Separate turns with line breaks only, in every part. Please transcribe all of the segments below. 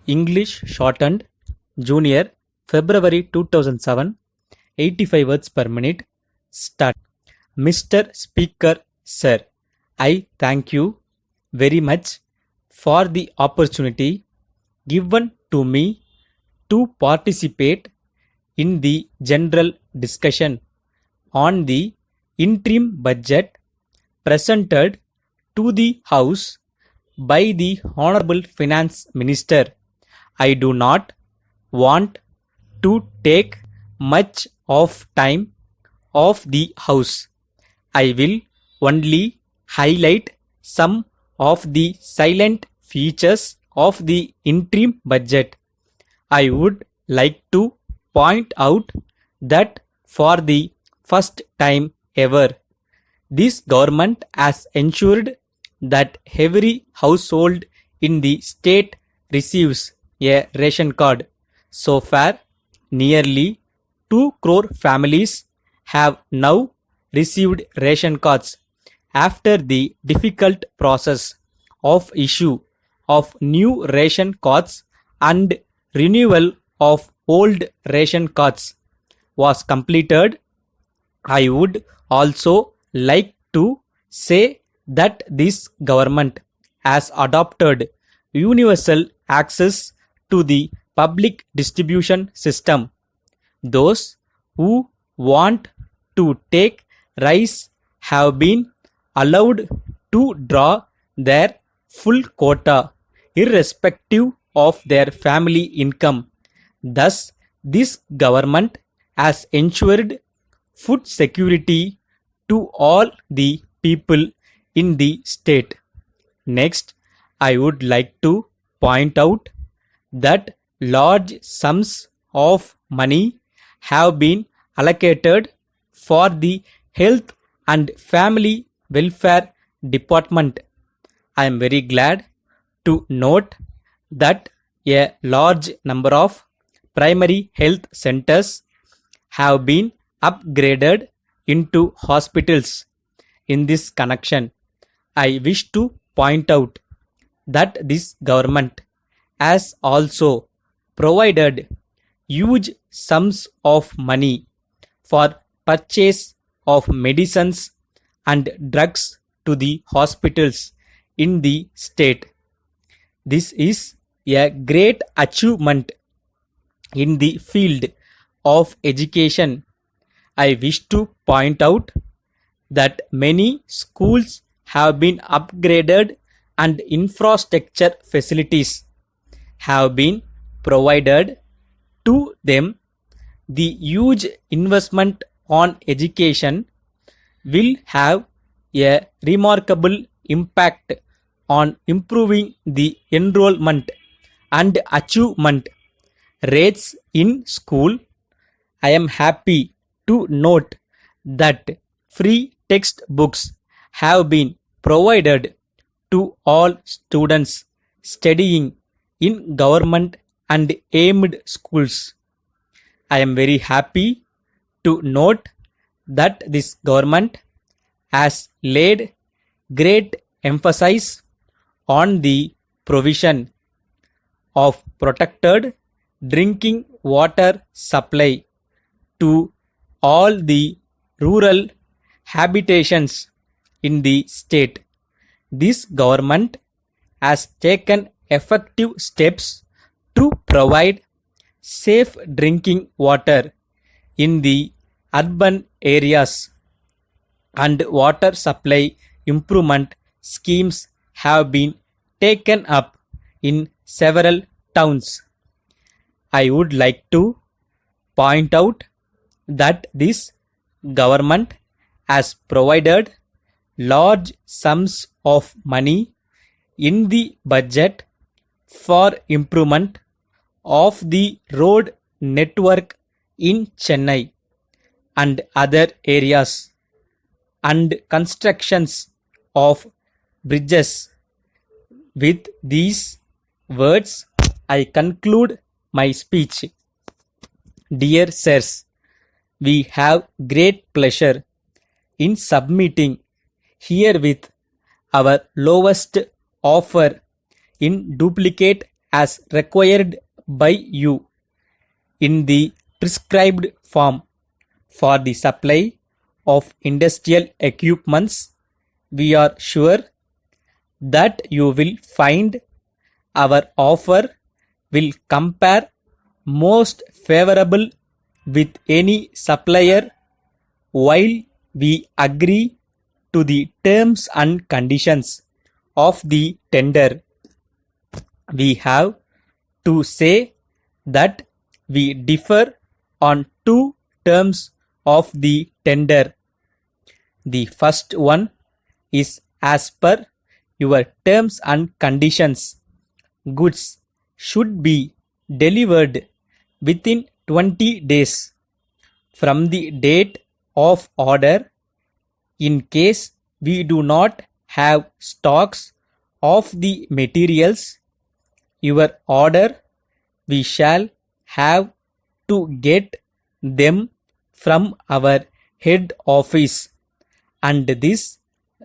English shortened, Junior, February 2007, 85 words per minute. Start. Mr. Speaker, Sir, I thank you very much for the opportunity given to me to participate in the general discussion on the interim budget presented to the House by the Honorable Finance Minister. I do not want to take much of time of the House. I will only highlight some of the silent features of the interim budget. I would like to point out that for the first time ever, this government has ensured that every household in the state receives a ration card. So far, nearly 2 crore families have now received ration cards after the difficult process of issue of new ration cards and renewal of old ration cards was completed. I would also like to say that this government has adopted universal access to the public distribution system. Those who want to take rice have been allowed to draw their full quota irrespective of their family income. Thus, this government has ensured food security to all the people in the state. Next, I would like to point out that large sums of money have been allocated for the health and family welfare department. I am very glad to note that a large number of primary health centers have been upgraded into hospitals. In this connection, I wish to point out that this government has also provided huge sums of money for purchase of medicines and drugs to the hospitals in the state. This is a great achievement in the field of education. I wish to point out that many schools have been upgraded and infrastructure facilities have been provided to them. The huge investment on education will have a remarkable impact on improving the enrollment and achievement rates in school. I am happy to note that free textbooks have been provided to all students studying in government and aimed schools. I am very happy to note that this government has laid great emphasis on the provision of protected drinking water supply to all the rural habitations in the state. This government has taken effective steps to provide safe drinking water in the urban areas, and water supply improvement schemes have been taken up in several towns. I would like to point out that this government has provided large sums of money in the budget for improvement of the road network in Chennai and other areas, and constructions of bridges. With these words, I conclude my speech. Dear sirs, we have great pleasure in submitting herewith our lowest offer in duplicate as required by you in the prescribed form for the supply of industrial equipments. We are sure that you will find our offer will compare most favorable with any supplier. While we agree to the terms and conditions of the tender, we have to say that we differ on two terms of the tender. The first one is as per your terms and conditions. Goods should be delivered within 20 days from the date of order. In case we do not have stocks of the materials, your order, we shall have to get them from our head office, and this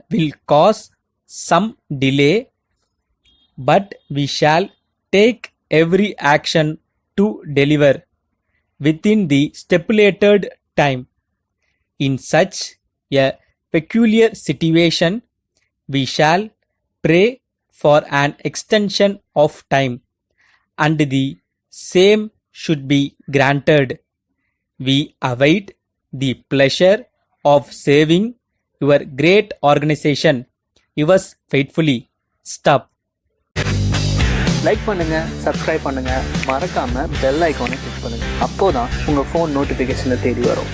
will cause some delay, but we shall take every action to deliver within the stipulated time. In such a peculiar situation, we shall pray for an extension of time, and the same should be granted. We await the pleasure of serving your great organization. Yours faithfully, Stop.
Like பண்ணுங்க, subscribe பண்ணுங்க, மறக்காம bell ஐகானை click பண்ணுங்க. அப்போதான் உங்க phone நோட்டிஃபிகேஷனை தேடி வரும்.